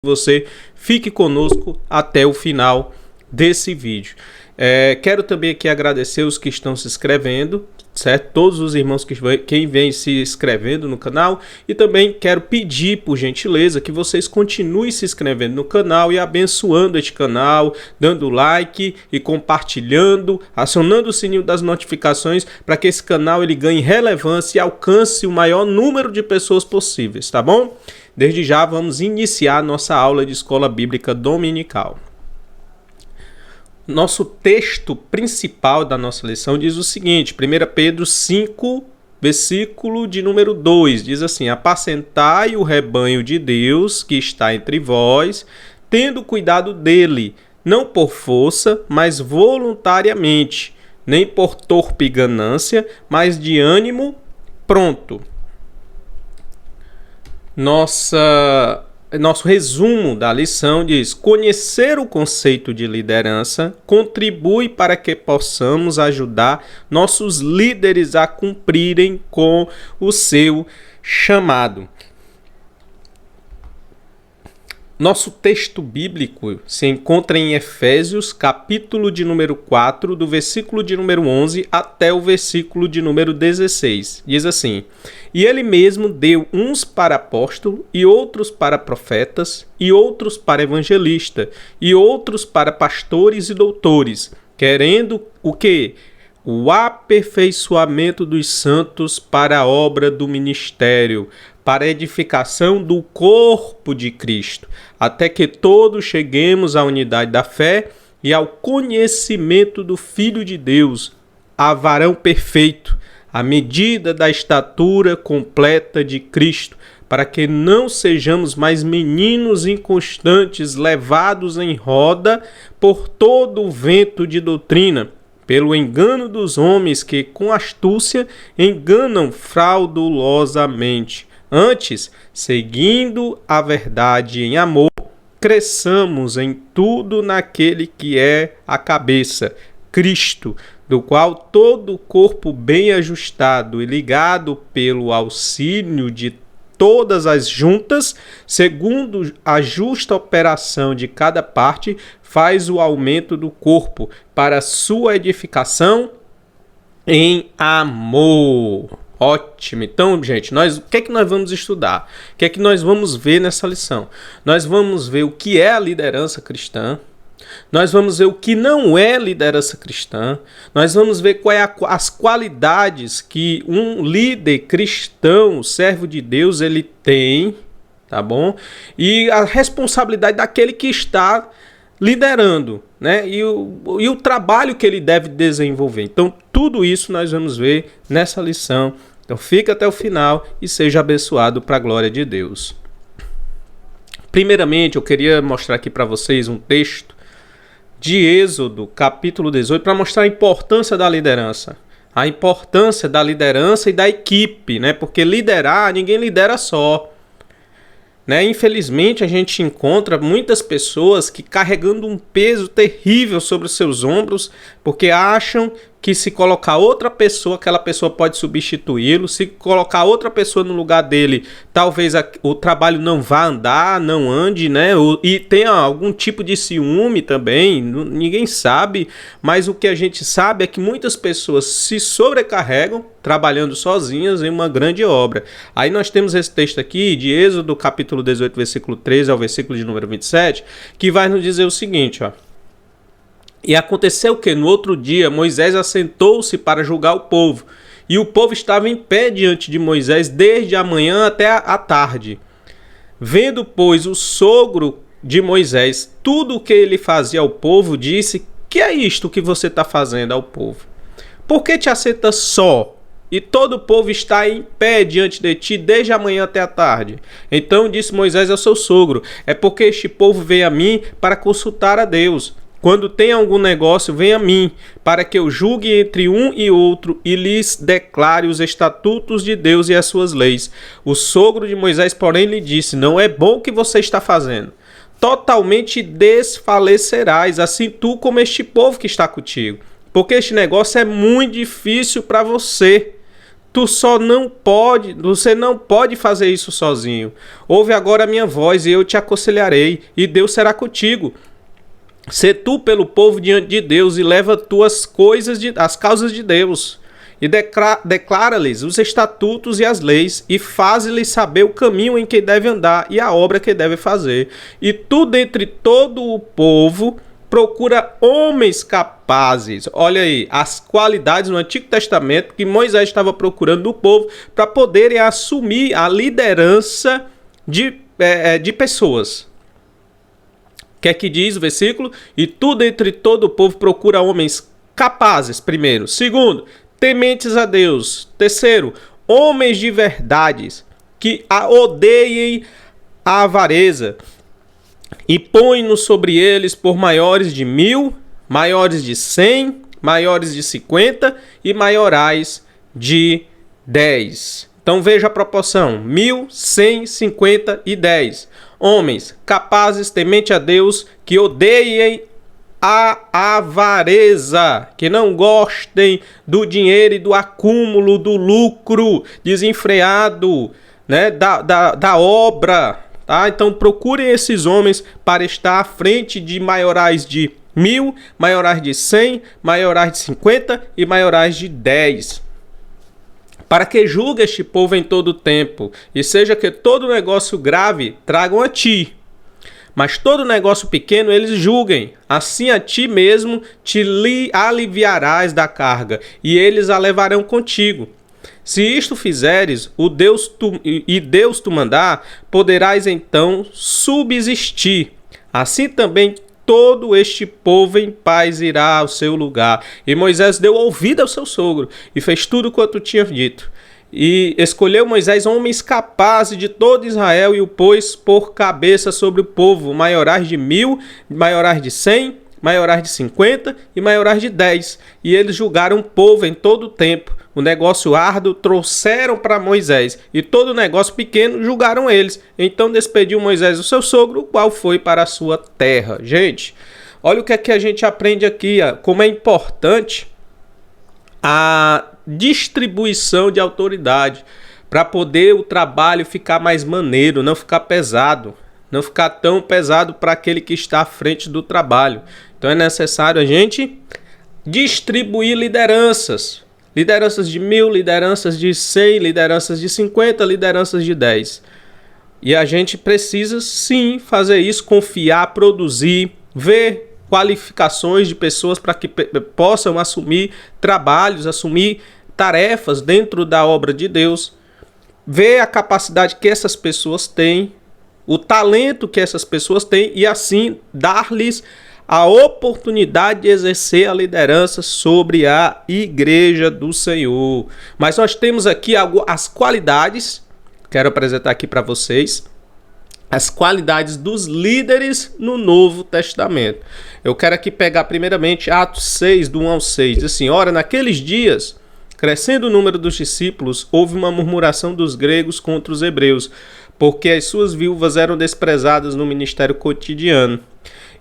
você fique conosco até o final desse vídeo. Quero também aqui agradecer os que estão se inscrevendo, certo? Todos os irmãos quem vem se inscrevendo no canal, e também quero pedir, por gentileza, que vocês continuem se inscrevendo no canal e abençoando este canal, dando like e compartilhando, acionando o sininho das notificações para que esse canal ele ganhe relevância e alcance o maior número de pessoas possíveis, tá bom? Desde já vamos iniciar nossa aula de escola bíblica dominical. Nosso texto principal da nossa lição diz o seguinte, 1 Pedro 5, versículo de número 2, diz assim: apacentai o rebanho de Deus que está entre vós, tendo cuidado dele, não por força, mas voluntariamente, nem por torpe ganância, mas de ânimo pronto. Nosso resumo da lição diz: conhecer o conceito de liderança contribui para que possamos ajudar nossos líderes a cumprirem com o seu chamado. Nosso texto bíblico se encontra em Efésios, capítulo de número 4, do versículo de número 11 até o versículo de número 16. Diz assim: e ele mesmo deu uns para apóstolo, e outros para profetas, e outros para evangelista, e outros para pastores e doutores, querendo o quê? O aperfeiçoamento dos santos para a obra do ministério, para a edificação do corpo de Cristo, até que todos cheguemos à unidade da fé e ao conhecimento do Filho de Deus, a varão perfeito, à medida da estatura completa de Cristo, para que não sejamos mais meninos inconstantes, levados em roda por todo o vento de doutrina, pelo engano dos homens que, com astúcia, enganam fraudulosamente. Antes, seguindo a verdade em amor, cresçamos em tudo naquele que é a cabeça, Cristo, do qual todo o corpo bem ajustado e ligado pelo auxílio de todas as juntas, segundo a justa operação de cada parte, faz o aumento do corpo para a sua edificação em amor. Ótimo. Então, gente, o que é que nós vamos estudar? O que é que nós vamos ver nessa lição? Nós vamos ver o que é a liderança cristã. Nós vamos ver o que não é liderança cristã. Nós vamos ver quais as qualidades que um líder cristão, servo de Deus, ele tem, tá bom? E a responsabilidade daquele que está liderando, né? E o trabalho que ele deve desenvolver. Então, tudo isso nós vamos ver nessa lição. Então, fica até o final e seja abençoado para a glória de Deus. Primeiramente, eu queria mostrar aqui para vocês um texto de Êxodo, capítulo 18, para mostrar a importância da liderança. A importância da liderança e da equipe, né? Porque liderar, ninguém lidera só. Né? Infelizmente, a gente encontra muitas pessoas que carregando um peso terrível sobre os seus ombros, porque acham que se colocar outra pessoa, aquela pessoa pode substituí-lo. Se colocar outra pessoa no lugar dele, talvez o trabalho não vá andar, não ande, né? E tenha algum tipo de ciúme também, ninguém sabe. Mas o que a gente sabe é que muitas pessoas se sobrecarregam trabalhando sozinhas em uma grande obra. Aí nós temos esse texto aqui de Êxodo, capítulo 18, versículo 13 ao versículo de número 27, que vai nos dizer o seguinte, ó. E aconteceu que no outro dia Moisés assentou-se para julgar o povo, e o povo estava em pé diante de Moisés desde a manhã até a tarde. Vendo, pois, o sogro de Moisés tudo o que ele fazia ao povo, disse: que é isto que você está fazendo ao povo? Por que te assentas só? E todo o povo está em pé diante de ti desde a manhã até a tarde. Então disse Moisés ao seu sogro: é porque este povo veio a mim para consultar a Deus. Quando tem algum negócio, vem a mim, para que eu julgue entre um e outro e lhes declare os estatutos de Deus e as suas leis. O sogro de Moisés, porém, lhe disse: não é bom o que você está fazendo. Totalmente desfalecerás, assim tu como este povo que está contigo. Porque este negócio é muito difícil para você. Você não pode fazer isso sozinho. Ouve agora a minha voz e eu te aconselharei, e Deus será contigo. Sê tu pelo povo diante de Deus e leva tuas as causas de Deus. E declara-lhes os estatutos e as leis, e faz-lhes saber o caminho em que deve andar e a obra que deve fazer. E tu, dentre todo o povo, procura homens capazes. Olha aí, as qualidades no Antigo Testamento que Moisés estava procurando do povo para poderem assumir a liderança de pessoas. O que é que diz o versículo? E tu, dentre todo o povo, procura homens capazes, primeiro. Segundo, tementes a Deus. Terceiro, homens de verdades, que odeiem a avareza. E põe-nos sobre eles por maiores de 1000, maiores de 100, maiores de 50 e maiorais de 10. Então veja a proporção: 1000, 100, 50 e 10. Homens capazes, temente a Deus, que odeiem a avareza, que não gostem do dinheiro e do acúmulo, do lucro desenfreado, né, da obra. Tá? Então procurem esses homens para estar à frente de maiorais de 1000, maiorais de 100, maiorais de 50 e maiorais de 10. Para que julgue este povo em todo o tempo, e seja que todo negócio grave tragam a ti, mas todo negócio pequeno eles julguem. Assim a ti mesmo te aliviarás da carga, e eles a levarão contigo. Se isto fizeres, Deus tu mandar, poderás então subsistir. Assim também todo este povo em paz irá ao seu lugar. E Moisés deu ouvido ao seu sogro e fez tudo quanto tinha dito. E escolheu Moisés homens capazes de todo Israel e o pôs por cabeça sobre o povo, maiorais de 1000, maiorais de 100, maiorais de 50 e maiorais de 10. E eles julgaram o povo em todo o tempo. O negócio árduo trouxeram para Moisés, e todo negócio pequeno julgaram eles. Então despediu Moisés o seu sogro, o qual foi para a sua terra. Gente, olha o que é que a gente aprende aqui, como é importante a distribuição de autoridade, para poder o trabalho ficar mais maneiro, não ficar pesado, não ficar tão pesado para aquele que está à frente do trabalho. Então é necessário a gente distribuir lideranças. Lideranças de 1000, lideranças de 100, lideranças de 50, lideranças de 10. E a gente precisa sim fazer isso, confiar, produzir, ver qualificações de pessoas para que possam assumir trabalhos, assumir tarefas dentro da obra de Deus, ver a capacidade que essas pessoas têm, o talento que essas pessoas têm e assim dar-lhes a oportunidade de exercer a liderança sobre a igreja do Senhor. Mas nós temos aqui as qualidades, quero apresentar aqui para vocês, as qualidades dos líderes no Novo Testamento. Eu quero aqui pegar primeiramente Atos 6, do 1 ao 6. Diz assim: ora, naqueles dias, crescendo o número dos discípulos, houve uma murmuração dos gregos contra os hebreus, porque as suas viúvas eram desprezadas no ministério cotidiano.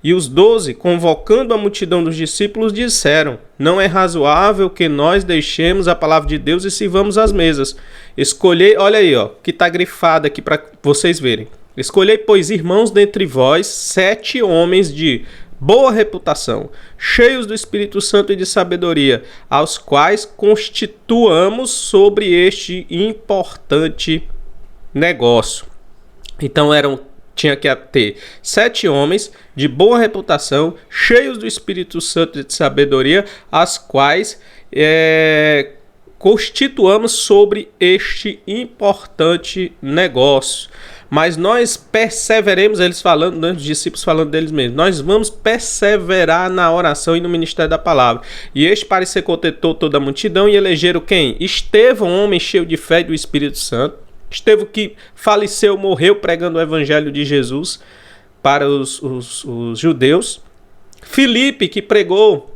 E os 12, convocando a multidão dos discípulos, disseram: não é razoável que nós deixemos a palavra de Deus e sirvamos as mesas. Escolhei, olha aí, que está grifado aqui para vocês verem. Escolhei, pois, irmãos, dentre vós, 7 homens de boa reputação, cheios do Espírito Santo e de sabedoria, aos quais constituamos sobre este importante negócio. Então tinha que ter 7 homens de boa reputação, cheios do Espírito Santo e de sabedoria, as quais constituamos sobre este importante negócio. Mas nós perseveremos, eles falando, os discípulos falando deles mesmos, nós vamos perseverar na oração e no ministério da palavra. E este parecer contentou toda a multidão e elegeram quem? Estevão, homem cheio de fé e do Espírito Santo. Estevão que faleceu, morreu pregando o evangelho de Jesus para os judeus. Filipe, que pregou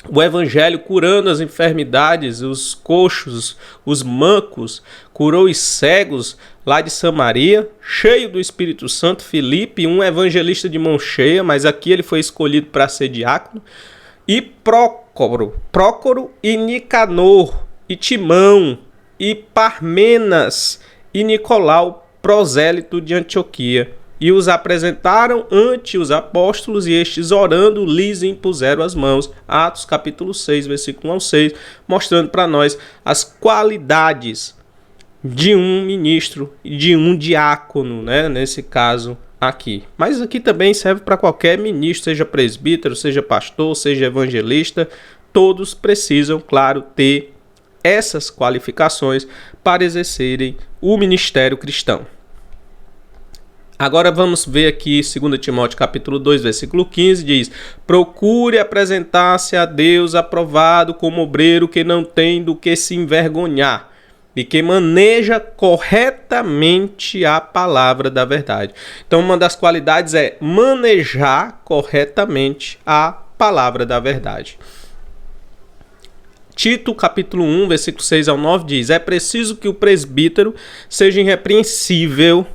o evangelho curando as enfermidades, os coxos, os mancos, curou os cegos lá de Samaria, cheio do Espírito Santo. Filipe, um evangelista de mão cheia, mas aqui ele foi escolhido para ser diácono. E Prócoro e Nicanor, e Timão, e Parmenas e Nicolau, prosélito de Antioquia, e os apresentaram ante os apóstolos, e estes, orando, lhes impuseram as mãos. Atos capítulo 6, versículo 1 ao 6, mostrando para nós as qualidades de um ministro e de um diácono, né, nesse caso aqui. Mas aqui também serve para qualquer ministro, seja presbítero, seja pastor, seja evangelista. Todos precisam, claro, ter essas qualificações para exercerem o ministério cristão. Agora vamos ver aqui 2 Timóteo capítulo 2, versículo 15, diz: procure apresentar-se a Deus aprovado como obreiro que não tem do que se envergonhar e que maneja corretamente a palavra da verdade. Então, uma das qualidades é manejar corretamente a palavra da verdade. Tito, capítulo 1, versículo 6 ao 9, diz: é preciso que o presbítero seja irrepreensível,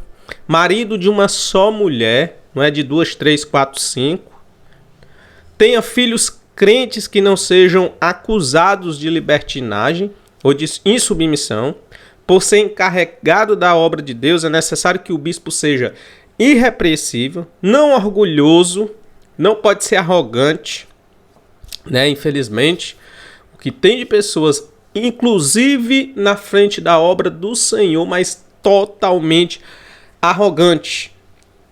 marido de uma só mulher, não é de 2, 3, 4, 5. Tenha filhos crentes que não sejam acusados de libertinagem ou de insubmissão. Por ser encarregado da obra de Deus, é necessário que o bispo seja irrepreensível, não orgulhoso, não pode ser arrogante, né? Infelizmente, o que tem de pessoas, inclusive na frente da obra do Senhor, mas totalmente arrogante,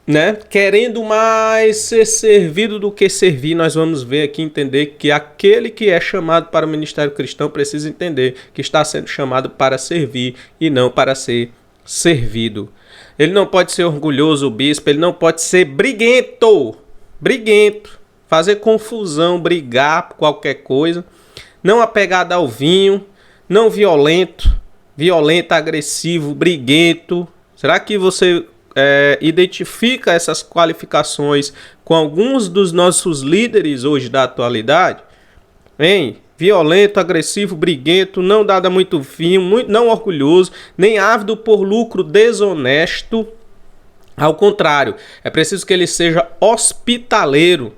né? Querendo mais ser servido do que servir. Nós vamos ver aqui, entender que aquele que é chamado para o ministério cristão precisa entender que está sendo chamado para servir e não para ser servido. Ele não pode ser orgulhoso, o bispo, ele não pode ser briguento, fazer confusão, brigar por qualquer coisa, não apegado ao vinho, não violento, agressivo, briguento. Será que você identifica essas qualificações com alguns dos nossos líderes hoje da atualidade? Hein? Violento, agressivo, briguento, não dado a muito vinho, não orgulhoso, nem ávido por lucro desonesto. Ao contrário, é preciso que ele seja hospitaleiro.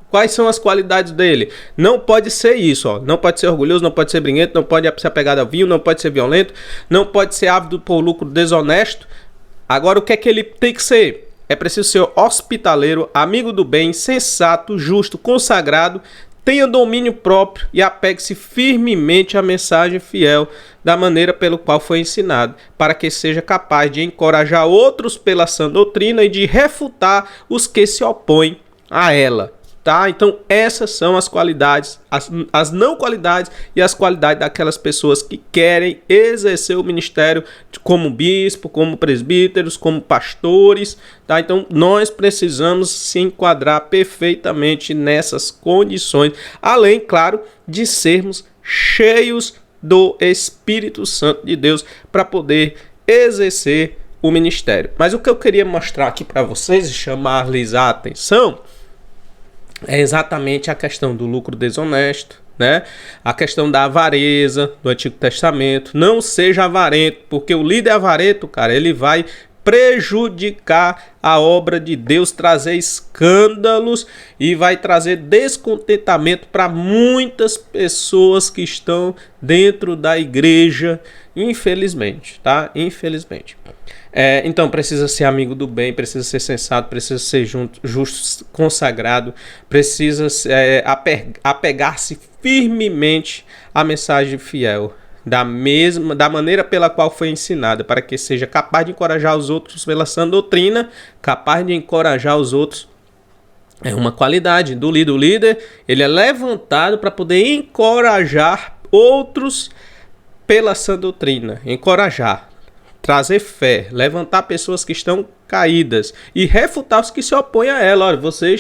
Quais são as qualidades dele? Não pode ser isso, ó. Não pode ser orgulhoso, não pode ser briguento, não pode ser apegado a vinho, não pode ser violento, não pode ser ávido por lucro desonesto. Agora, o que é que ele tem que ser? É preciso ser hospitaleiro, amigo do bem, sensato, justo, consagrado, tenha domínio próprio e apegue-se firmemente à mensagem fiel da maneira pelo qual foi ensinado, para que seja capaz de encorajar outros pela sã doutrina e de refutar os que se opõem a ela. Tá? Então essas são as qualidades, as não qualidades e as qualidades daquelas pessoas que querem exercer o ministério como bispo, como presbíteros, como pastores. Tá? Então nós precisamos se enquadrar perfeitamente nessas condições, além, claro, de sermos cheios do Espírito Santo de Deus para poder exercer o ministério. Mas o que eu queria mostrar aqui para vocês e chamar-lhes a atenção é exatamente a questão do lucro desonesto, né? A questão da avareza do Antigo Testamento. Não seja avarento, porque o líder avarento, cara, ele vai prejudicar a obra de Deus, trazer escândalos e vai trazer descontentamento para muitas pessoas que estão dentro da igreja, infelizmente, tá? Infelizmente. Então precisa ser amigo do bem, precisa ser sensato, precisa ser justo, consagrado, precisa apegar-se firmemente à mensagem fiel, da maneira pela qual foi ensinada, para que seja capaz de encorajar os outros pela sã doutrina, capaz de encorajar os outros. É uma qualidade do líder. O líder, ele é levantado para poder encorajar outros pela sã doutrina, encorajar, trazer fé, levantar pessoas que estão caídas e refutar os que se opõem a ela. Olha, você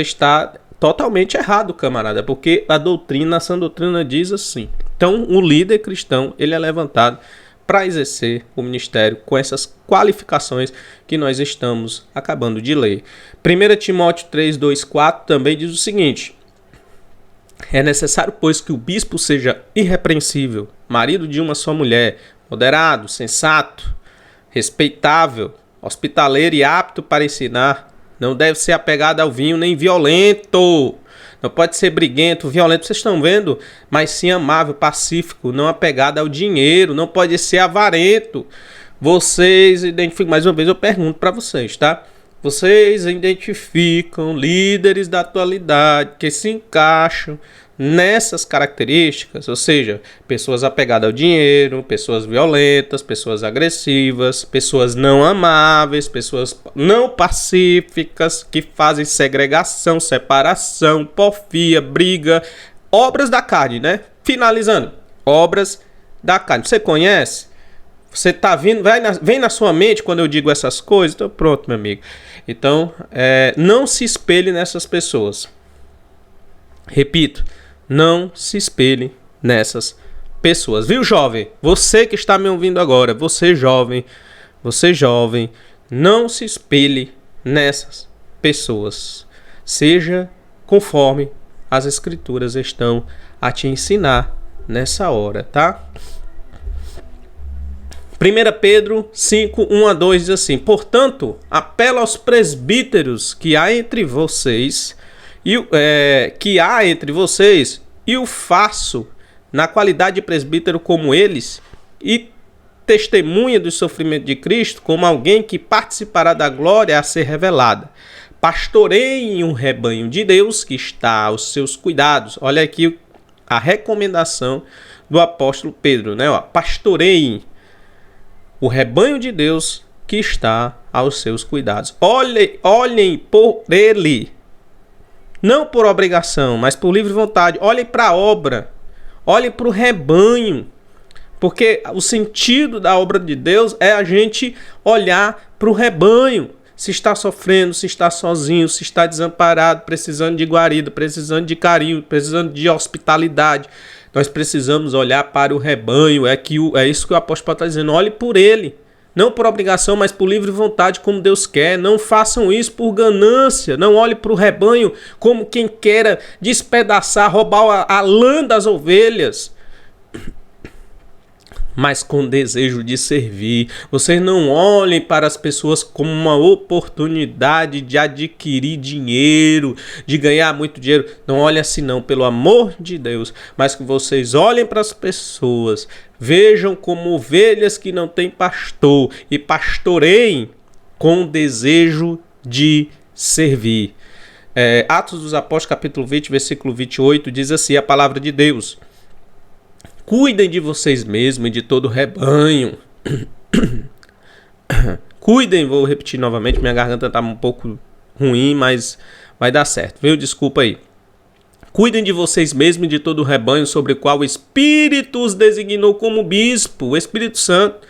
está totalmente errado, camarada, porque a sã doutrina diz assim. Então, o líder cristão, ele é levantado para exercer o ministério com essas qualificações que nós estamos acabando de ler. 1 Timóteo 3, 2, 4 também diz o seguinte: é necessário, pois, que o bispo seja irrepreensível, marido de uma só mulher, moderado, sensato, respeitável, hospitaleiro e apto para ensinar. Não deve ser apegado ao vinho nem violento. não pode ser briguento, violento, vocês estão vendo? Mas sim amável, pacífico, não apegado ao dinheiro, não pode ser avarento. Vocês identificam, mais uma vez eu pergunto para vocês, tá? Vocês identificam líderes da atualidade que se encaixam nessas características, ou seja, pessoas apegadas ao dinheiro, pessoas violentas, pessoas agressivas, pessoas não amáveis, pessoas não pacíficas, que fazem segregação, separação, porfia, briga, obras da carne, né? Finalizando, obras da carne. Você conhece? Você tá vindo, vem na sua mente quando eu digo essas coisas? Então pronto, meu amigo. Então, não se espelhe nessas pessoas. Repito, não se espelhe nessas pessoas. Viu, jovem? Você que está me ouvindo agora, você jovem, não se espelhe nessas pessoas. Seja conforme as escrituras estão a te ensinar nessa hora, tá? 1 Pedro 5, 1 a 2 diz assim: portanto, apelo aos presbíteros que há entre vocês, e o faço na qualidade de presbítero como eles, e testemunha do sofrimento de Cristo, como alguém que participará da glória a ser revelada. Pastoreiem um rebanho de Deus que está aos seus cuidados. Olha aqui a recomendação do apóstolo Pedro, né? Pastoreiem o rebanho de Deus que está aos seus cuidados. Olhem por ele, não por obrigação, mas por livre vontade. Olhem para a obra, olhem para o rebanho, porque o sentido da obra de Deus é a gente olhar para o rebanho. Se está sofrendo, se está sozinho, se está desamparado, precisando de guarida, precisando de carinho, precisando de hospitalidade. Nós precisamos olhar para o rebanho. É isso que o apóstolo está dizendo. Olhe por ele. Não por obrigação, mas por livre vontade, como Deus quer. Não façam isso por ganância. Não olhe para o rebanho como quem queira despedaçar, roubar a lã das ovelhas, mas com desejo de servir. Vocês não olhem para as pessoas como uma oportunidade de adquirir dinheiro, de ganhar muito dinheiro. Não olhem assim não, pelo amor de Deus. Mas que vocês olhem para as pessoas, vejam como ovelhas que não têm pastor e pastoreiem com desejo de servir. Atos dos Apóstolos, capítulo 20, versículo 28, diz assim a palavra de Deus: cuidem de vocês mesmos e de todo o rebanho. Cuidem, vou repetir novamente, minha garganta está um pouco ruim, mas vai dar certo, viu? Desculpa aí. Cuidem de vocês mesmos e de todo o rebanho sobre o qual o Espírito os designou como bispo, o Espírito Santo,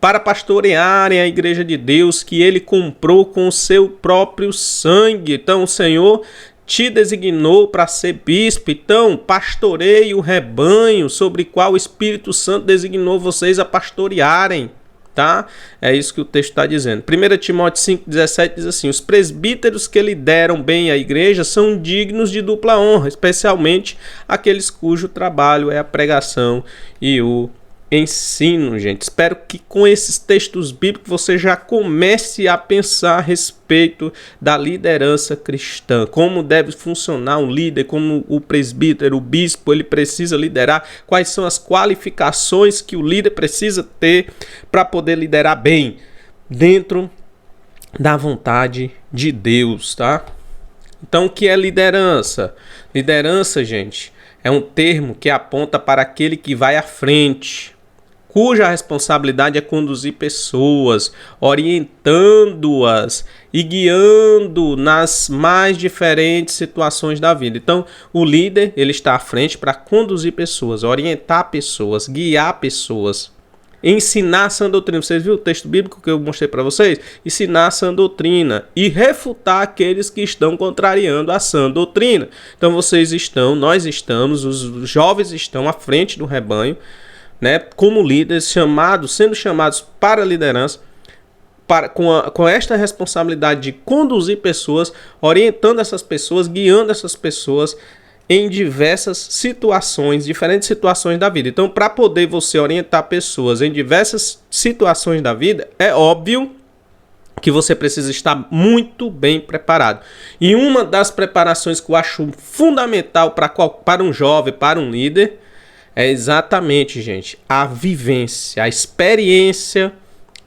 para pastorearem a igreja de Deus que ele comprou com o seu próprio sangue. Então o Senhor te designou para ser bispo, então pastoreie o rebanho sobre o qual o Espírito Santo designou vocês a pastorearem, tá? É isso que o texto está dizendo. 1 Timóteo 5,17 diz assim: os presbíteros que lideram bem a igreja são dignos de dupla honra, especialmente aqueles cujo trabalho é a pregação e o ensino, gente. Espero que com esses textos bíblicos você já comece a pensar a respeito da liderança cristã, como deve funcionar um líder, como o presbítero, o bispo, ele precisa liderar, quais são as qualificações que o líder precisa ter para poder liderar bem, dentro da vontade de Deus, tá? Então, o que é liderança? Liderança, gente, é um termo que aponta para aquele que vai à frente, cuja responsabilidade é conduzir pessoas, orientando-as e guiando nas mais diferentes situações da vida. Então, o líder, ele está à frente para conduzir pessoas, orientar pessoas, guiar pessoas, ensinar a sã doutrina. Vocês viram o texto bíblico que eu mostrei para vocês? Ensinar a sã doutrina e refutar aqueles que estão contrariando a sã doutrina. Então, nós estamos, os jovens estão à frente do rebanho, né, como líderes, sendo chamados para a liderança, com esta responsabilidade de conduzir pessoas, orientando essas pessoas, guiando essas pessoas em diversas situações, diferentes situações da vida. Então, para poder você orientar pessoas em diversas situações da vida, é óbvio que você precisa estar muito bem preparado. E uma das preparações que eu acho fundamental para um jovem, para um líder, é exatamente, gente, a vivência, a experiência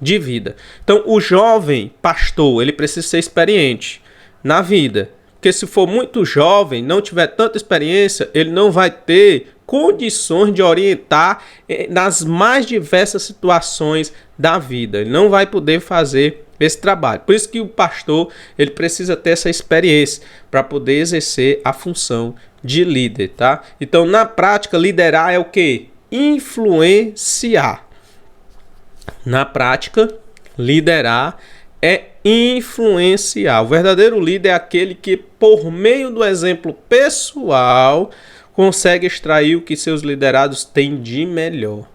de vida. Então, o jovem pastor, ele precisa ser experiente na vida. Porque se for muito jovem, não tiver tanta experiência, ele não vai ter condições de orientar nas mais diversas situações da vida. Ele não vai poder fazer esse trabalho. Por isso que o pastor, ele precisa ter essa experiência para poder exercer a função de líder, tá? Então, na prática, liderar é o quê? Influenciar. Na prática, liderar é influenciar. O verdadeiro líder é aquele que, por meio do exemplo pessoal, consegue extrair o que seus liderados têm de melhor,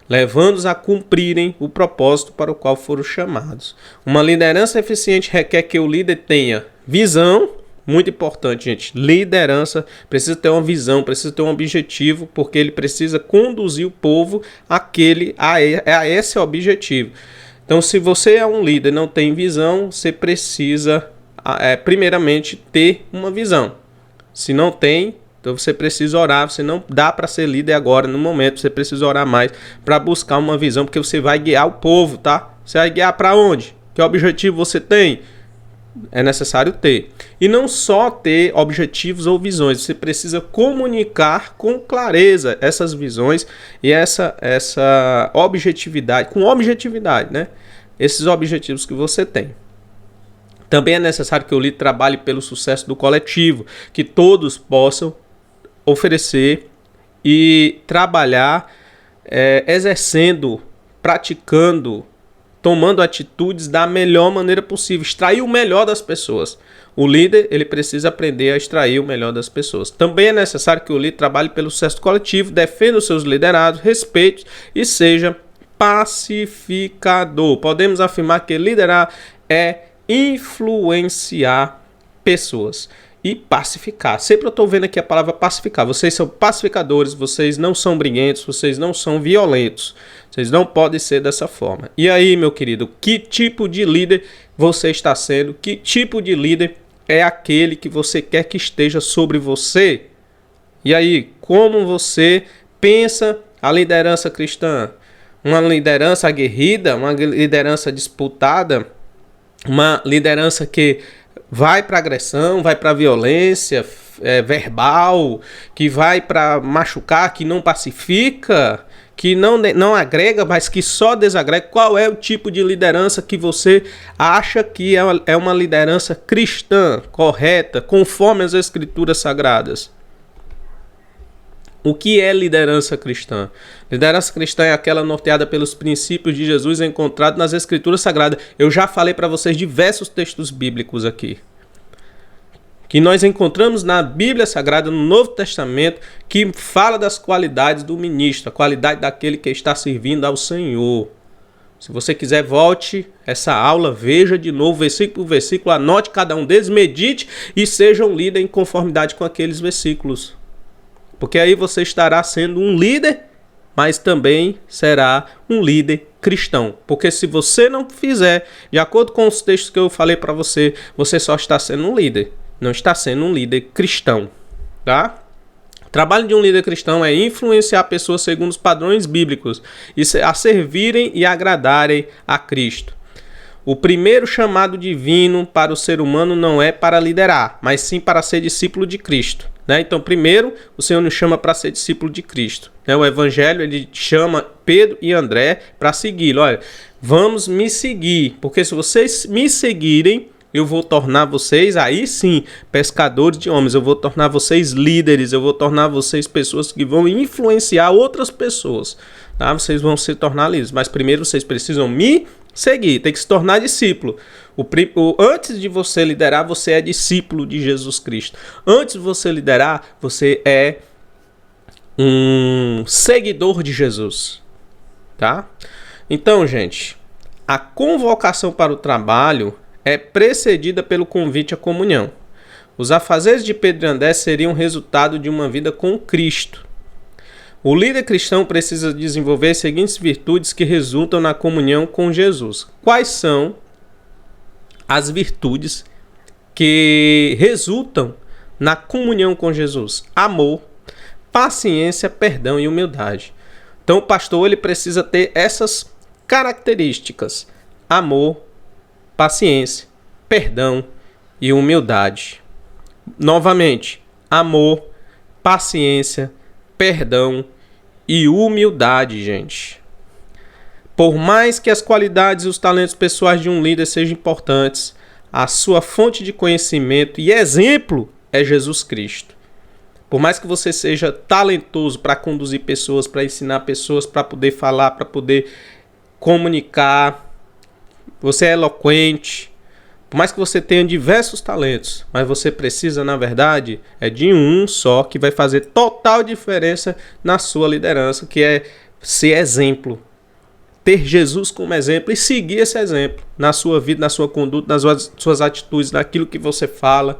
levando-os a cumprirem o propósito para o qual foram chamados. Uma liderança eficiente requer que o líder tenha visão, muito importante, gente. Liderança precisa ter uma visão, precisa ter um objetivo, porque ele precisa conduzir o povo a esse objetivo. Então, se você é um líder e não tem visão, você precisa, primeiramente, ter uma visão. Se não tem, então você precisa orar. Você não dá para ser líder agora, no momento. Você precisa orar mais para buscar uma visão, porque você vai guiar o povo, tá? Você vai guiar para onde? Que objetivo você tem? É necessário ter. E não só ter objetivos ou visões, você precisa comunicar com clareza essas visões e essa objetividade, com objetividade, né? Esses objetivos que você tem. Também é necessário que o líder trabalhe pelo sucesso do coletivo, que todos possam oferecer e trabalhar exercendo, praticando, tomando atitudes da melhor maneira possível, extrair o melhor das pessoas. O líder, ele precisa aprender a extrair o melhor das pessoas. Também é necessário que o líder trabalhe pelo sucesso coletivo, defenda os seus liderados, respeite e seja pacificador. Podemos afirmar que liderar é influenciar pessoas e pacificar. Sempre eu estou vendo aqui a palavra pacificar. Vocês são pacificadores, vocês não são briguentos, vocês não são violentos. Vocês não podem ser dessa forma. E aí, meu querido, que tipo de líder você está sendo? Que tipo de líder é aquele que você quer que esteja sobre você? E aí, como você pensa a liderança cristã? Uma liderança aguerrida, uma liderança disputada, uma liderança que vai para agressão, vai para violência verbal, que vai para machucar, que não pacifica, que não agrega, mas que só desagrega. Qual é o tipo de liderança que você acha que é uma liderança cristã, correta, conforme as Escrituras Sagradas? O que é liderança cristã? Liderança cristã é aquela norteada pelos princípios de Jesus encontrados nas Escrituras Sagradas. Eu já falei para vocês diversos textos bíblicos aqui, que nós encontramos na Bíblia Sagrada, no Novo Testamento, que fala das qualidades do ministro, a qualidade daquele que está servindo ao Senhor. Se você quiser, volte essa aula, veja de novo, versículo por versículo, anote cada um deles, medite e seja um líder em conformidade com aqueles versículos. Porque aí você estará sendo um líder, mas também será um líder cristão. Porque se você não fizer, de acordo com os textos que eu falei para você, você só está sendo um líder, não está sendo um líder cristão, tá? O trabalho de um líder cristão é influenciar pessoas segundo os padrões bíblicos e a servirem e agradarem a Cristo. O primeiro chamado divino para o ser humano não é para liderar, mas sim para ser discípulo de Cristo. Então, primeiro, o Senhor nos chama para ser discípulo de Cristo. O Evangelho, ele chama Pedro e André para segui-lo. Olha, vamos me seguir, porque se vocês me seguirem, eu vou tornar vocês, aí sim, pescadores de homens. Eu vou tornar vocês líderes, eu vou tornar vocês pessoas que vão influenciar outras pessoas. Tá? Vocês vão se tornar líderes, mas primeiro vocês precisam me seguir, tem que se tornar discípulo. Antes de você liderar, você é discípulo de Jesus Cristo. Antes de você liderar, você é um seguidor de Jesus. Tá? Então, gente, a convocação para o trabalho é precedida pelo convite à comunhão. Os afazeres de Pedro e André seriam resultado de uma vida com Cristo. O líder cristão precisa desenvolver as seguintes virtudes que resultam na comunhão com Jesus. Quais são as virtudes que resultam na comunhão com Jesus: amor, paciência, perdão e humildade. Então o pastor ele precisa ter essas características: amor, paciência, perdão e humildade. Novamente, amor, paciência, perdão e humildade, gente. Por mais que as qualidades e os talentos pessoais de um líder sejam importantes, a sua fonte de conhecimento e exemplo é Jesus Cristo. Por mais que você seja talentoso para conduzir pessoas, para ensinar pessoas, para poder falar, para poder comunicar, você é eloquente, por mais que você tenha diversos talentos, mas você precisa, na verdade, de um só que vai fazer total diferença na sua liderança, que é ser exemplo. Ter Jesus como exemplo e seguir esse exemplo na sua vida, na sua conduta, nas suas atitudes, naquilo que você fala.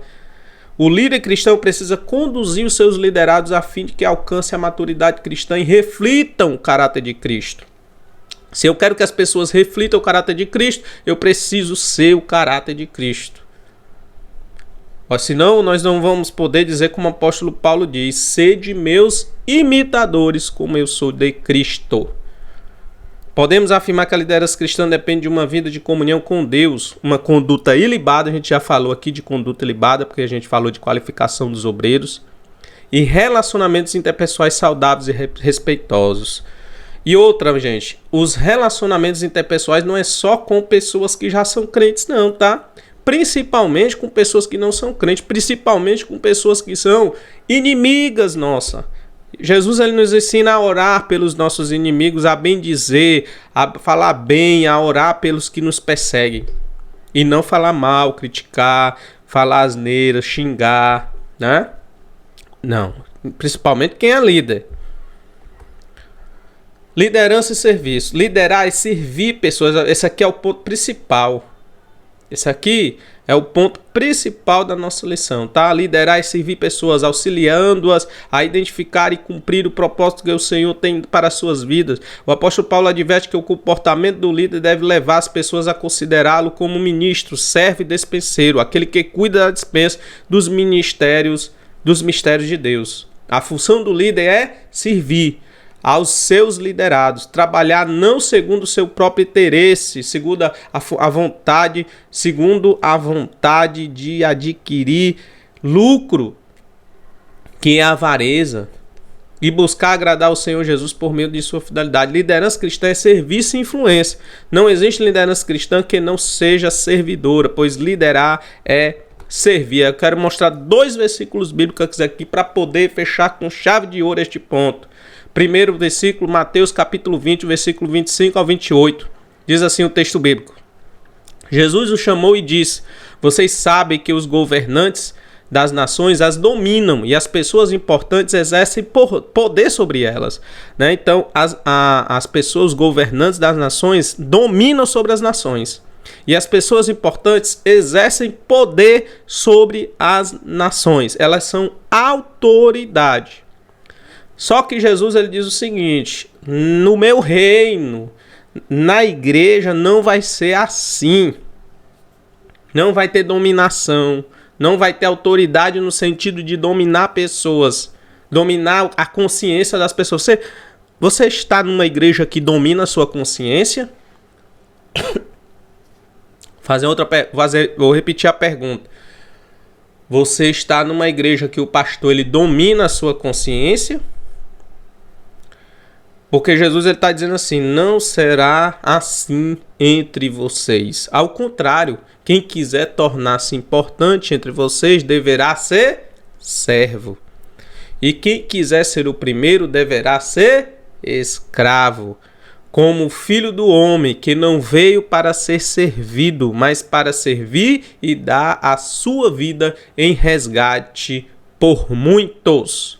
O líder cristão precisa conduzir os seus liderados a fim de que alcancem a maturidade cristã e reflitam o caráter de Cristo. Se eu quero que as pessoas reflitam o caráter de Cristo, eu preciso ser o caráter de Cristo. Senão nós não vamos poder dizer como o apóstolo Paulo diz: sede meus imitadores como eu sou de Cristo. Podemos afirmar que a liderança cristã depende de uma vida de comunhão com Deus, uma conduta ilibada, a gente já falou aqui de conduta ilibada, porque a gente falou de qualificação dos obreiros, e relacionamentos interpessoais saudáveis e respeitosos. E outra, gente, os relacionamentos interpessoais não é só com pessoas que já são crentes não, tá? Principalmente com pessoas que não são crentes, principalmente com pessoas que são inimigas nossas. Jesus ele nos ensina a orar pelos nossos inimigos, a bendizer, a falar bem, a orar pelos que nos perseguem. E não falar mal, criticar, falar asneira, xingar, né? Não, principalmente quem é líder. Liderança e serviço. Liderar e servir pessoas, esse aqui é o ponto principal. Esse aqui é o ponto principal da nossa lição, tá? Liderar e servir pessoas, auxiliando-as a identificar e cumprir o propósito que o Senhor tem para as suas vidas. O apóstolo Paulo adverte que o comportamento do líder deve levar as pessoas a considerá-lo como ministro, servo e despenseiro, aquele que cuida da dispensa dos mistérios de Deus. A função do líder é servir aos seus liderados, trabalhar não segundo o seu próprio interesse, segundo a vontade de adquirir lucro, que é a avareza, e buscar agradar o Senhor Jesus por meio de sua fidelidade. Liderança cristã é serviço e influência. Não existe liderança cristã que não seja servidora, pois liderar é servir. Eu quero mostrar 2 versículos bíblicos aqui para poder fechar com chave de ouro este ponto. Primeiro versículo, Mateus capítulo 20, versículo 25 ao 28. Diz assim o texto bíblico: Jesus o chamou e disse: vocês sabem que os governantes das nações as dominam e as pessoas importantes exercem poder sobre elas, né? Então, as pessoas governantes das nações dominam sobre as nações. E as pessoas importantes exercem poder sobre as nações. Elas são autoridade. Só que Jesus ele diz o seguinte: no meu reino, na igreja, não vai ser assim. Não vai ter dominação, não vai ter autoridade no sentido de dominar pessoas, dominar a consciência das pessoas. Você está numa igreja que domina a sua consciência? Vou repetir a pergunta. Você está numa igreja que o pastor ele domina a sua consciência? Porque Jesus está dizendo assim: não será assim entre vocês. Ao contrário, quem quiser tornar-se importante entre vocês deverá ser servo. E quem quiser ser o primeiro deverá ser escravo. Como o filho do homem, que não veio para ser servido, mas para servir e dar a sua vida em resgate por muitos.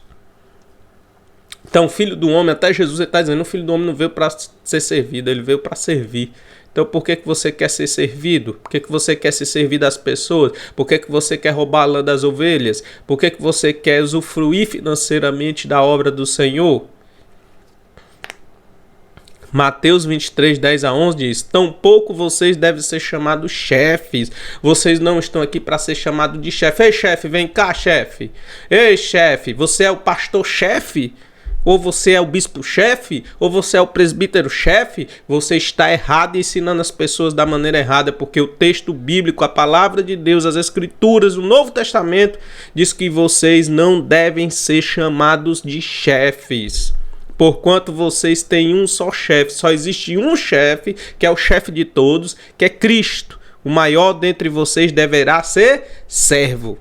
Então, o filho do homem, até Jesus está dizendo, o filho do homem não veio para ser servido, ele veio para servir. Então, por que você quer ser servido? Por que você quer ser servido às pessoas? Por que você quer roubar a lã das ovelhas? Por que você quer usufruir financeiramente da obra do Senhor? Mateus 23, 10 a 11 diz: tampouco vocês devem ser chamados chefes. Vocês não estão aqui para ser chamados de chefe. Ei, chefe, vem cá, chefe. Ei, chefe, você é o pastor-chefe? Ou você é o bispo-chefe? Ou você é o presbítero-chefe? Você está errado ensinando as pessoas da maneira errada, porque o texto bíblico, a palavra de Deus, as escrituras, o Novo Testamento, diz que vocês não devem ser chamados de chefes. Porquanto vocês têm um só chefe, só existe um chefe, que é o chefe de todos, que é Cristo. O maior dentre vocês deverá ser servo.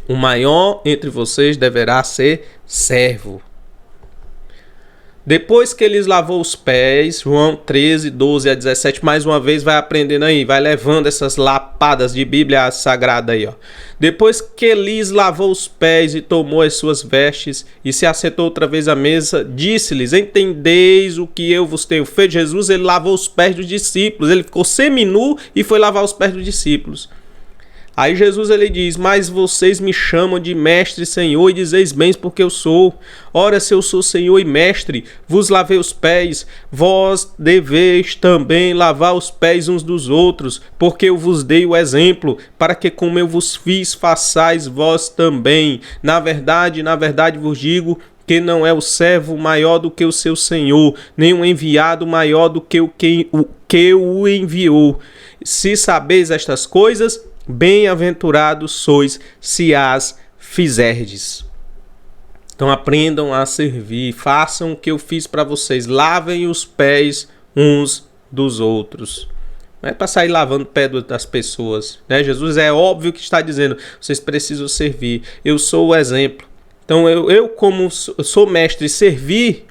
O maior entre vocês deverá ser servo. Depois que eles lavou os pés, João 13, 12 a 17, mais uma vez vai aprendendo aí, vai levando essas lapadas de Bíblia Sagrada aí, ó. Depois que Elis lavou os pés e tomou as suas vestes e se assentou outra vez à mesa, disse-lhes: entendeis o que eu vos tenho feito? Jesus, ele lavou os pés dos discípulos, ele ficou seminu e foi lavar os pés dos discípulos. Aí Jesus ele diz: mas vocês me chamam de mestre e senhor e dizeis bem porque eu sou. Ora, se eu sou senhor e mestre, vos lavei os pés, vós deveis também lavar os pés uns dos outros, porque eu vos dei o exemplo, para que como eu vos fiz, façais vós também. Na verdade vos digo que não é o servo maior do que o seu senhor, nem o enviado maior do que o que o enviou. Se sabeis estas coisas, bem-aventurados sois se as fizerdes. Então aprendam a servir, façam o que eu fiz para vocês, lavem os pés uns dos outros. Não é para sair lavando o pé das pessoas, né? Jesus é óbvio que está dizendo: vocês precisam servir, eu sou o exemplo. Então eu como sou mestre e servir,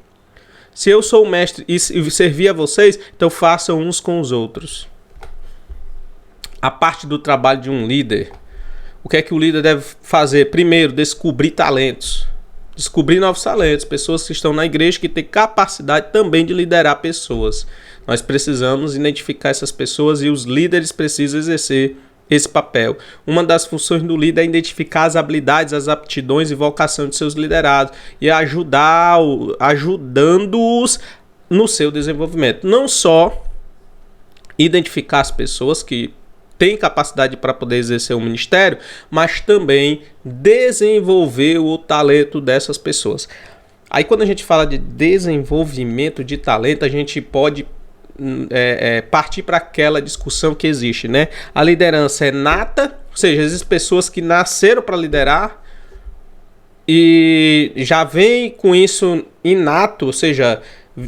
se eu sou o mestre e servir a vocês, então façam uns com os outros. A parte do trabalho de um líder, o que é que o líder deve fazer? Primeiro, descobrir talentos. Descobrir novos talentos, pessoas que estão na igreja que têm capacidade também de liderar pessoas. Nós precisamos identificar essas pessoas e os líderes precisam exercer esse papel. Uma das funções do líder é identificar as habilidades, as aptidões e vocação de seus liderados e ajudando-os no seu desenvolvimento. Não só identificar as pessoas que tem capacidade para poder exercer o ministério, mas também desenvolver o talento dessas pessoas. Aí quando a gente fala de desenvolvimento de talento, a gente pode partir para aquela discussão que existe, né? A liderança é nata, ou seja, existem pessoas que nasceram para liderar e já vem com isso inato, ou seja,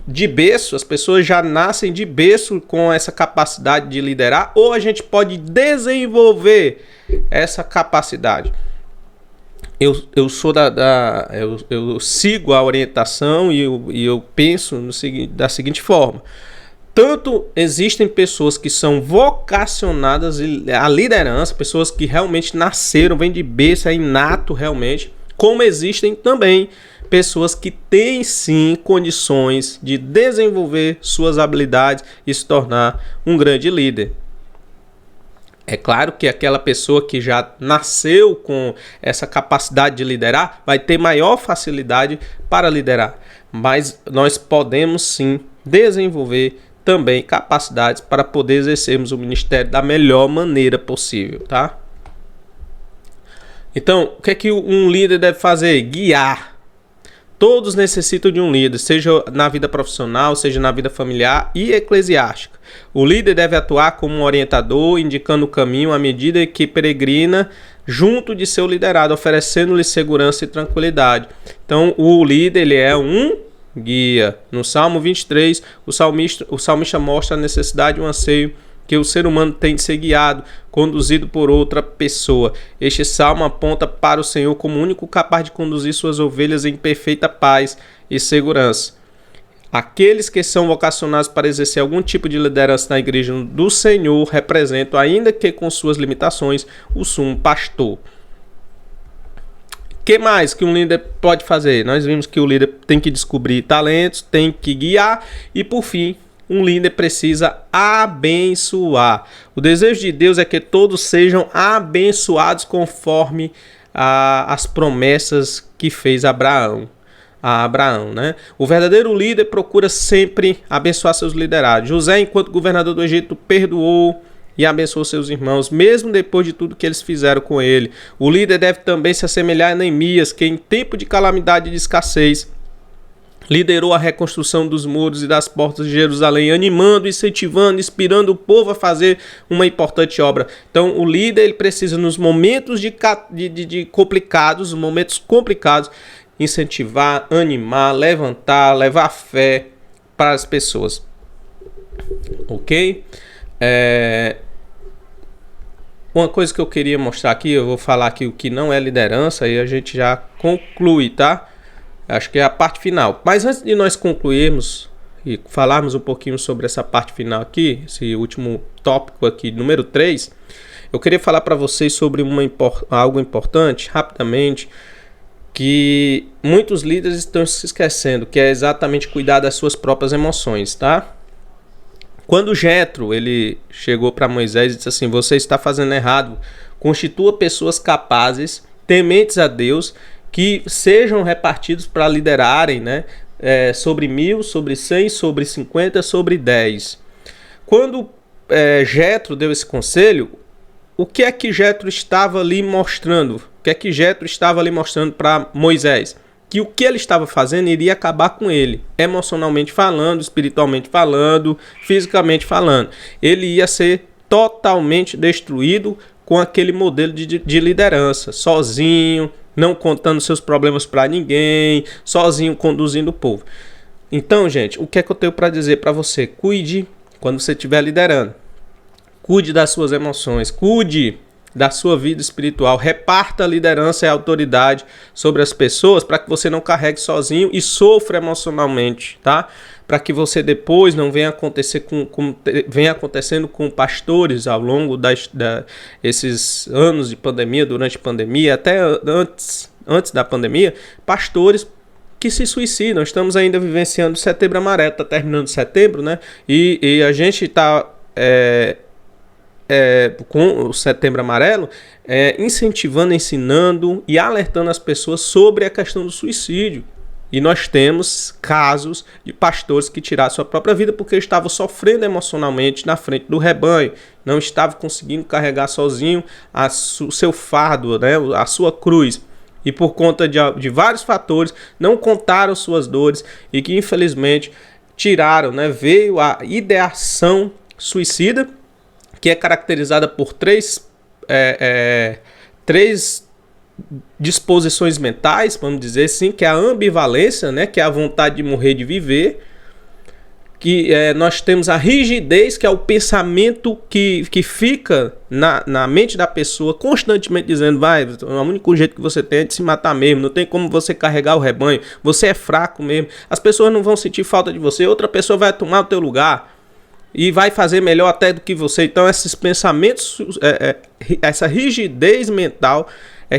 de berço, as pessoas já nascem de berço com essa capacidade de liderar, ou a gente pode desenvolver essa capacidade. Eu sou eu sigo a orientação e eu penso da seguinte forma: tanto existem pessoas que são vocacionadas à liderança, pessoas que realmente nasceram, vêm de berço, é inato realmente, como existem também pessoas que têm sim condições de desenvolver suas habilidades e se tornar um grande líder. É claro que aquela pessoa que já nasceu com essa capacidade de liderar vai ter maior facilidade para liderar, mas nós podemos sim desenvolver também capacidades para poder exercermos o ministério da melhor maneira possível, tá? Então, o que é que um líder deve fazer? Guiar. Todos necessitam de um líder, seja na vida profissional, seja na vida familiar e eclesiástica. O líder deve atuar como um orientador, indicando o caminho à medida que peregrina junto de seu liderado, oferecendo-lhe segurança e tranquilidade. Então, o líder ele é um guia. No Salmo 23, o salmista mostra a necessidade e o anseio que o ser humano tem de ser guiado, conduzido por outra pessoa. Este salmo aponta para o Senhor como o único capaz de conduzir suas ovelhas em perfeita paz e segurança. Aqueles que são vocacionados para exercer algum tipo de liderança na igreja do Senhor representam, ainda que com suas limitações, o sumo pastor. O que mais que um líder pode fazer? Nós vimos que o líder tem que descobrir talentos, tem que guiar e, por fim, um líder precisa abençoar. O desejo de Deus é que todos sejam abençoados conforme as promessas que fez Abraão. a Abraão, né? O verdadeiro líder procura sempre abençoar seus liderados. José, enquanto governador do Egito, perdoou e abençoou seus irmãos, mesmo depois de tudo que eles fizeram com ele. O líder deve também se assemelhar a Neemias, que em tempo de calamidade e de escassez liderou a reconstrução dos muros e das portas de Jerusalém, animando, incentivando, inspirando o povo a fazer uma importante obra. Então, o líder ele precisa, nos momentos complicados, momentos complicados, incentivar, animar, levantar, levar fé para as pessoas. Ok? Uma coisa que eu queria mostrar aqui, eu vou falar aqui o que não é liderança e a gente já conclui, tá? Acho que é a parte final. Mas antes de nós concluirmos e falarmos um pouquinho sobre essa parte final aqui, esse último tópico aqui, número 3, eu queria falar para vocês sobre algo importante, rapidamente, que muitos líderes estão se esquecendo, que é exatamente cuidar das suas próprias emoções, tá? Quando Jetro, ele chegou para Moisés e disse assim: você está fazendo errado, constitua pessoas capazes, tementes a Deus, que sejam repartidos para liderarem, né? Sobre 1000, sobre 100, sobre 50, sobre 10. Quando Jetro deu esse conselho, o que é que Jetro estava ali mostrando? O que é que Jetro estava ali mostrando para Moisés? Que o que ele estava fazendo iria acabar com ele, emocionalmente falando, espiritualmente falando, fisicamente falando. Ele ia ser totalmente destruído com aquele modelo de liderança, sozinho, não contando seus problemas para ninguém, sozinho conduzindo o povo. Então, gente, o que é que eu tenho para dizer para você? Cuide quando você estiver liderando. Cuide das suas emoções, cuide da sua vida espiritual, reparta a liderança e a autoridade sobre as pessoas para que você não carregue sozinho e sofra emocionalmente, tá? Para que você depois não venha acontecer venha acontecendo com pastores ao longo esses anos de pandemia, durante a pandemia, até antes da pandemia, pastores que se suicidam. Estamos ainda vivenciando Setembro Amarelo, está terminando setembro, né? E a gente está com o Setembro Amarelo, incentivando, ensinando e alertando as pessoas sobre a questão do suicídio. E nós temos casos de pastores que tiraram sua própria vida porque estavam sofrendo emocionalmente na frente do rebanho, não estavam conseguindo carregar sozinho o seu fardo, né, a sua cruz. E por conta de vários fatores, não contaram suas dores e que infelizmente tiraram, né, veio a ideação suicida, que é caracterizada por três disposições mentais, vamos dizer assim, que é a ambivalência, né, que é a vontade de morrer, de viver, que nós temos a rigidez, que é o pensamento que fica na mente da pessoa, constantemente dizendo, o único jeito que você tem é de se matar mesmo, não tem como você carregar o rebanho, você é fraco mesmo, as pessoas não vão sentir falta de você, outra pessoa vai tomar o teu lugar e vai fazer melhor até do que você. Então esses pensamentos, essa rigidez mental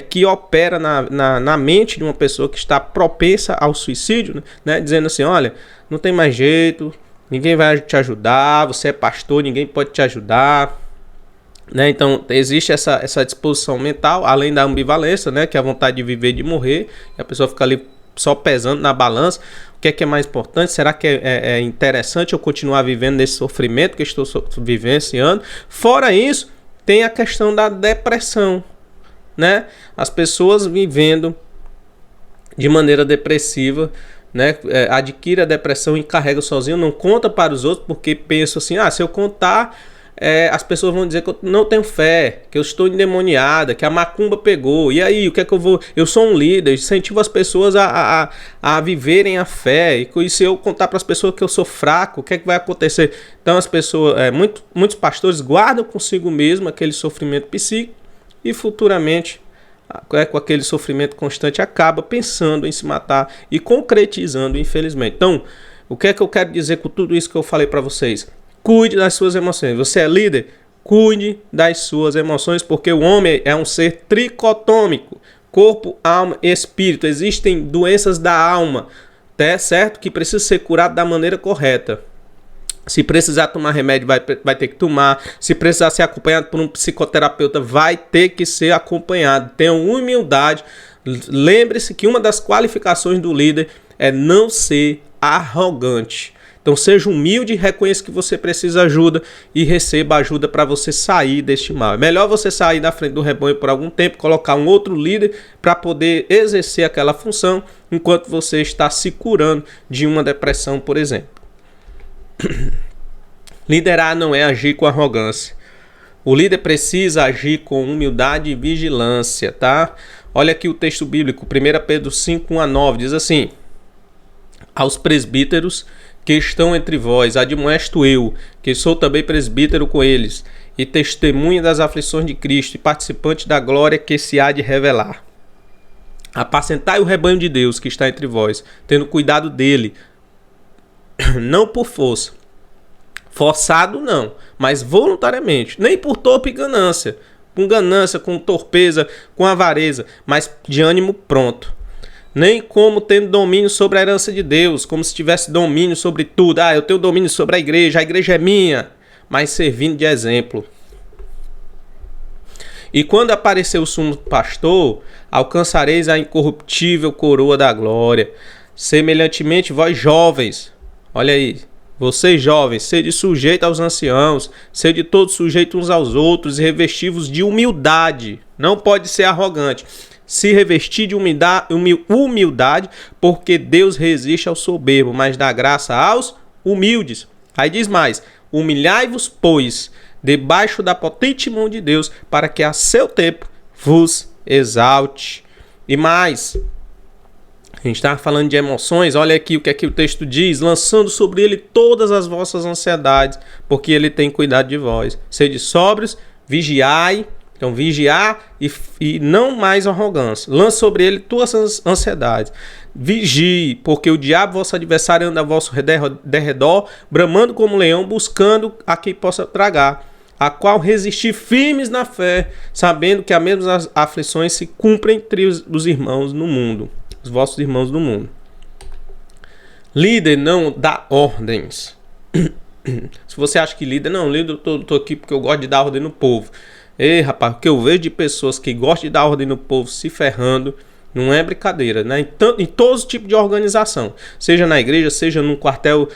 que opera na mente de uma pessoa que está propensa ao suicídio, né? Dizendo assim, olha, não tem mais jeito, ninguém vai te ajudar, você é pastor, ninguém pode te ajudar, né? Então existe essa disposição mental, além da ambivalência, né? Que é a vontade de viver e de morrer, e a pessoa fica ali só pesando na balança. O que é mais importante? Será que é interessante eu continuar vivendo nesse sofrimento que eu estou vivenciando? Fora isso, tem a questão da depressão, né? As pessoas vivendo de maneira depressiva, né? Adquire a depressão e carrega sozinho, não conta para os outros porque pensa assim, se eu contar, as pessoas vão dizer que eu não tenho fé, que eu estou endemoniada, que a macumba pegou. E aí, o que é que eu vou... Eu sou um líder, incentivo as pessoas a viverem a fé. E se eu contar para as pessoas que eu sou fraco, o que é que vai acontecer? Então as pessoas, muitos pastores guardam consigo mesmo aquele sofrimento psíquico e futuramente, com aquele sofrimento constante, acaba pensando em se matar e concretizando, infelizmente. Então, o que é que eu quero dizer com tudo isso que eu falei para vocês? Cuide das suas emoções. Você é líder? Cuide das suas emoções, porque o homem é um ser tricotômico. Corpo, alma e espírito. Existem doenças da alma, certo? Que precisam ser curadas da maneira correta. Se precisar tomar remédio, vai ter que tomar. Se precisar ser acompanhado por um psicoterapeuta, vai ter que ser acompanhado. Tenha humildade. Lembre-se que uma das qualificações do líder é não ser arrogante. Então seja humilde, reconheça que você precisa de ajuda e receba ajuda para você sair deste mal. É melhor você sair da frente do rebanho por algum tempo, colocar um outro líder para poder exercer aquela função, enquanto você está se curando de uma depressão, por exemplo. Liderar não é agir com arrogância. O líder precisa agir com humildade e vigilância, tá? Olha aqui o texto bíblico, 1 Pedro 5, 1 a 9, diz assim: aos presbíteros que estão entre vós, admoesto eu, que sou também presbítero com eles, e testemunha das aflições de Cristo, e participante da glória que se há de revelar. Apacentai o rebanho de Deus que está entre vós, tendo cuidado dele, não por força, forçado não, mas voluntariamente, nem por torpe ganância, com torpeza, com avareza, mas de ânimo pronto. Nem como tendo domínio sobre a herança de Deus, como se tivesse domínio sobre tudo. Eu tenho domínio sobre a igreja é minha, mas servindo de exemplo. E quando aparecer o sumo pastor, alcançareis a incorruptível coroa da glória. Semelhantemente, vós jovens, olha aí, vocês jovens, sede sujeitos aos anciãos, sede todos sujeitos uns aos outros e revestivos de humildade. Não pode ser arrogante. Se revestir de humildade, porque Deus resiste ao soberbo, mas dá graça aos humildes. Aí diz mais: humilhai-vos, pois, debaixo da potente mão de Deus, para que a seu tempo vos exalte. E mais, a gente está falando de emoções, olha aqui o que o texto diz: lançando sobre ele todas as vossas ansiedades, porque ele tem cuidado de vós. Sede sóbrios, vigiai. Então, vigiar e não mais arrogância. Lance sobre ele tuas ansiedades. Vigie, porque o diabo, vosso adversário, anda a vosso derredor, bramando como leão, buscando a quem possa tragar, a qual resistir firmes na fé, sabendo que as mesmas aflições se cumprem entre os irmãos no mundo, os vossos irmãos no mundo. Líder não dá ordens. Se você acha que líder, não, líder, eu tô aqui porque eu gosto de dar ordem no povo. Ei, rapaz, o que eu vejo de pessoas que gostam de dar ordem no povo se ferrando, não é brincadeira, né? Em todos os tipos de organização, seja na igreja, seja no quartel,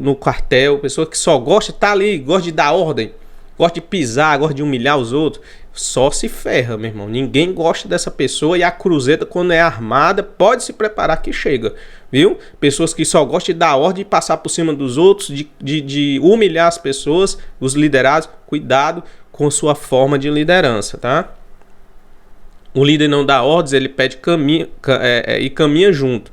no quartel, pessoa que só gosta de estar ali, gosta de dar ordem, gosta de pisar, gosta de humilhar os outros, só se ferra, meu irmão. Ninguém gosta dessa pessoa e a cruzeta, quando é armada, pode se preparar que chega, viu? Pessoas que só gostam de dar ordem, de passar por cima dos outros, de humilhar as pessoas, os liderados, cuidado com sua forma de liderança, tá? O líder não dá ordens, ele pede e caminha junto.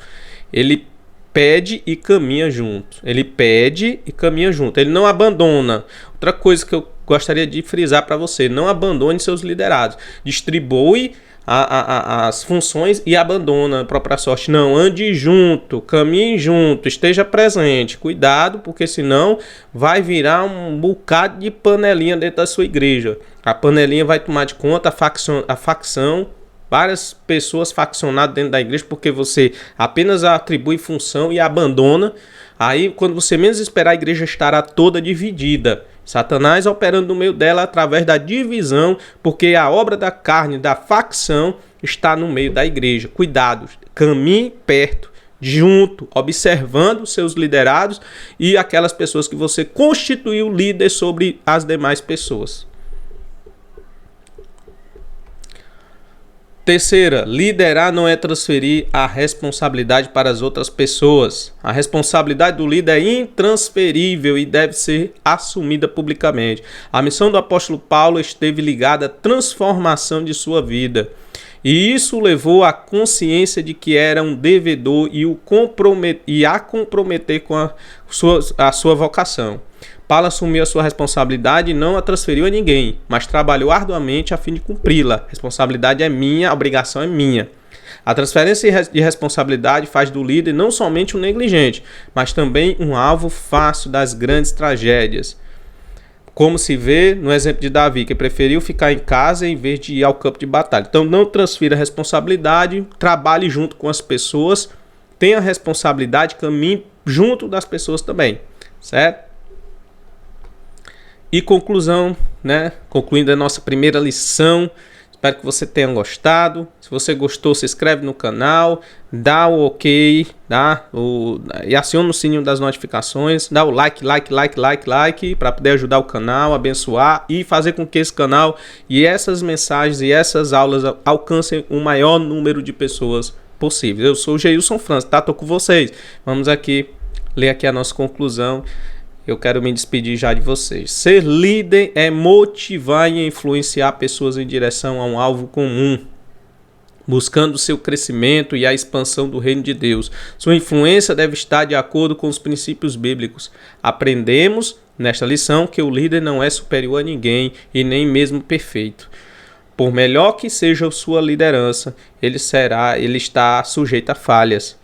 Ele pede e caminha junto. Ele pede e caminha junto. Ele não abandona. Outra coisa que eu gostaria de frisar para você: não abandone seus liderados. Distribui as funções e abandona a própria sorte. Não, ande junto, caminhe junto, esteja presente. Cuidado, porque senão vai virar um bocado de panelinha dentro da sua igreja. A panelinha vai tomar de conta a facção, várias pessoas faccionadas dentro da igreja, porque você apenas atribui função e abandona. Aí, quando você menos esperar, a igreja estará toda dividida. Satanás operando no meio dela através da divisão, porque a obra da carne, da facção, está no meio da igreja. Cuidado, caminhe perto, junto, observando seus liderados e aquelas pessoas que você constituiu líder sobre as demais pessoas. Terceira, liderar não é transferir a responsabilidade para as outras pessoas. A responsabilidade do líder é intransferível e deve ser assumida publicamente. A missão do apóstolo Paulo esteve ligada à transformação de sua vida. E isso o levou à consciência de que era um devedor e a comprometer com a sua vocação. Paulo assumiu a sua responsabilidade e não a transferiu a ninguém, mas trabalhou arduamente a fim de cumpri-la. A responsabilidade é minha, a obrigação é minha. A transferência de responsabilidade faz do líder não somente um negligente, mas também um alvo fácil das grandes tragédias. Como se vê no exemplo de Davi, que preferiu ficar em casa em vez de ir ao campo de batalha. Então não transfira a responsabilidade, trabalhe junto com as pessoas, tenha responsabilidade, caminhe junto das pessoas também, certo? E conclusão, né? Concluindo a nossa primeira lição, Espero que você tenha gostado. Se você gostou, se inscreve no canal, dá o ok, e aciona o sininho das notificações, dá o like para poder ajudar o canal, abençoar e fazer com que esse canal e essas mensagens e essas aulas alcancem o maior número de pessoas possível. Eu sou o Geilson França, tá? Tô com vocês. Vamos aqui ler aqui a nossa conclusão. Eu quero me despedir já de vocês. Ser líder é motivar e influenciar pessoas em direção a um alvo comum, buscando seu crescimento e a expansão do reino de Deus. Sua influência deve estar de acordo com os princípios bíblicos. Aprendemos nesta lição que o líder não é superior a ninguém e nem mesmo perfeito. Por melhor que seja a sua liderança, ele está sujeito a falhas.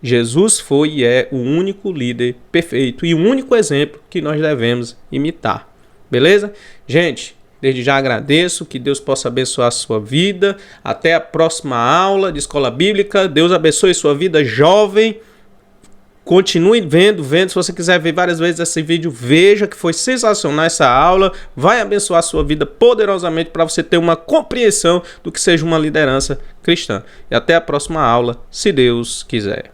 Jesus foi e é o único líder perfeito e o único exemplo que nós devemos imitar. Beleza? Gente, desde já agradeço, que Deus possa abençoar a sua vida. Até a próxima aula de Escola Bíblica. Deus abençoe sua vida, jovem. Continue vendo. Se você quiser ver várias vezes esse vídeo, veja que foi sensacional essa aula. Vai abençoar a sua vida poderosamente para você ter uma compreensão do que seja uma liderança cristã. E até a próxima aula, se Deus quiser.